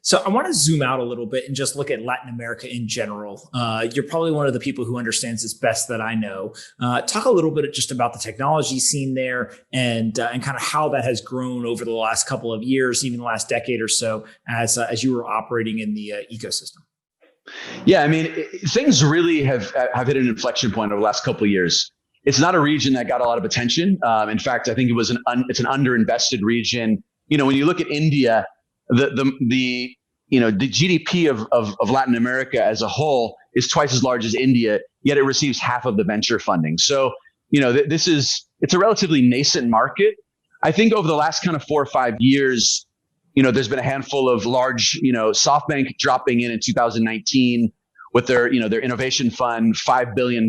So I want to zoom out a little bit and just look at Latin America in general. You're probably one of the people who understands this best that I know. Talk a little bit just about the technology scene there and kind of how that has grown over the last couple of years, even the last decade or so, as you were operating in the ecosystem. Yeah, I mean, things really have hit an inflection point over the last couple of years. It's not a region that got a lot of attention. In fact, I think it's an underinvested region. When you look at India, the GDP of Latin America as a whole is twice as large as India, yet it receives half of the venture funding. So, it's a relatively nascent market. I think over the last kind of 4 or 5 years, there's been a handful of large, SoftBank dropping in 2019 with their innovation fund, $5 billion.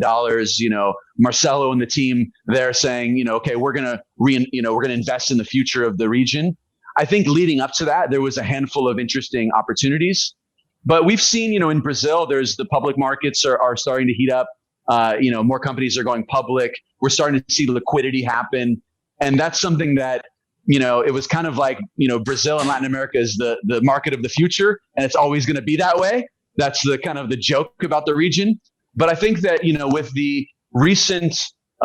Marcelo and the team there saying, okay, we're gonna invest in the future of the region. I think leading up to that, there was a handful of interesting opportunities, but we've seen, in Brazil, there's the public markets are starting to heat up. More companies are going public. We're starting to see liquidity happen, and that's something that it was kind of like, Brazil and Latin America is the market of the future, and it's always going to be that way. That's the kind of the joke about the region. But I think that, with the recent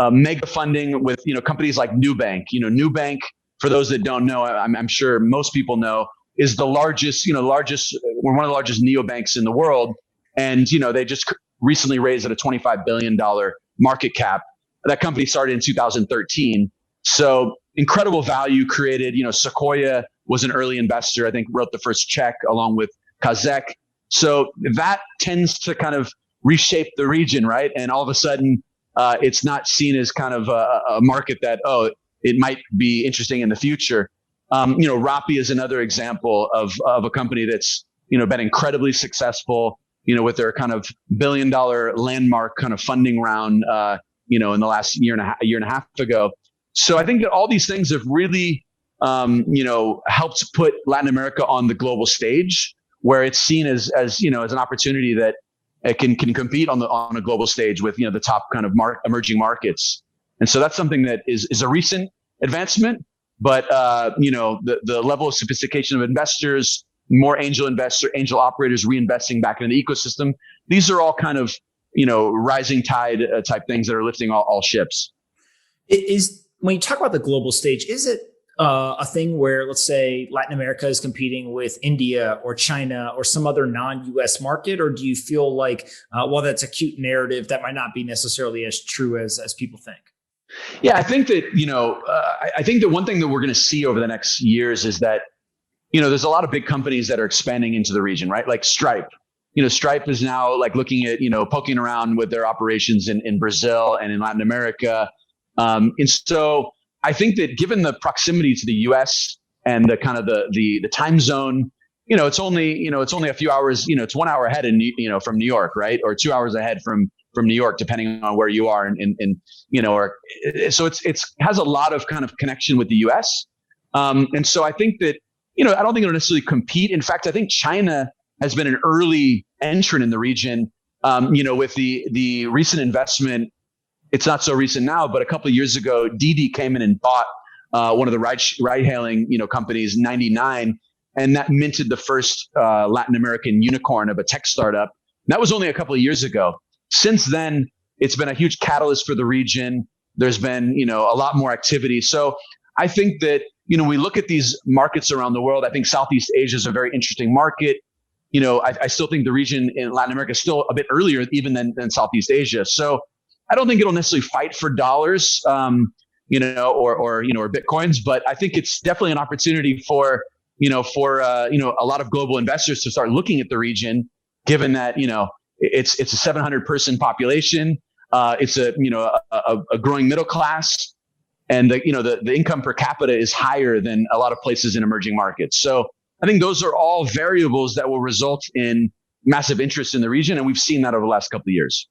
mega funding with, companies like Nubank, Nubank, for those that don't know, I'm sure most people know, is the largest, we're one of the largest neobanks in the world. And, they just recently raised at a $25 billion market cap. That company started in 2013. So incredible value created. Sequoia was an early investor, I think wrote the first check along with Kazek. So that tends to kind of reshape the region, right? And all of a sudden, it's not seen as kind of a market that, it might be interesting in the future. Rappi is another example of a company that's, been incredibly successful, with their kind of $1 billion landmark kind of funding round, in the last year and a half ago. So I think that all these things have really, helped put Latin America on the global stage, where it's seen as an opportunity that it can compete on a global stage with, the top kind of emerging markets. And so that's something that is a recent advancement, but the level of sophistication of investors, more angel operators reinvesting back into the ecosystem. These are all kind of, rising tide type things that are lifting all ships. When you talk about the global stage, is it a thing where, let's say, Latin America is competing with India or China or some other non-US market? Or do you feel like, while that's a cute narrative, that might not be necessarily as true as people think? Yeah, I think that, I think that one thing that we're going to see over the next years is that, there's a lot of big companies that are expanding into the region, right? Like Stripe. Stripe is now like looking at, poking around with their operations in Brazil and in Latin America. And so I think that given the proximity to the US and the kind of the time zone, it's only a few hours, it's 1 hour ahead from New York, right? Or 2 hours ahead from New York, depending on where you are. So it's has a lot of kind of connection with the US. And so I think that, I don't think it'll necessarily compete. In fact, I think China has been an early entrant in the region, with the recent investment. It's not so recent now, but a couple of years ago, Didi came in and bought one of the ride-hailing, companies, 99, and that minted the first Latin American unicorn of a tech startup. And that was only a couple of years ago. Since then, it's been a huge catalyst for the region. There's been, a lot more activity. So I think that, we look at these markets around the world. I think Southeast Asia is a very interesting market. I still think the region in Latin America is still a bit earlier even than Southeast Asia. So I don't think it'll necessarily fight for dollars, or Bitcoins, but I think it's definitely an opportunity for a lot of global investors to start looking at the region, given that, it's a 700 person population. It's a growing middle class, and the income per capita is higher than a lot of places in emerging markets. So I think those are all variables that will result in massive interest in the region. And we've seen that over the last couple of years.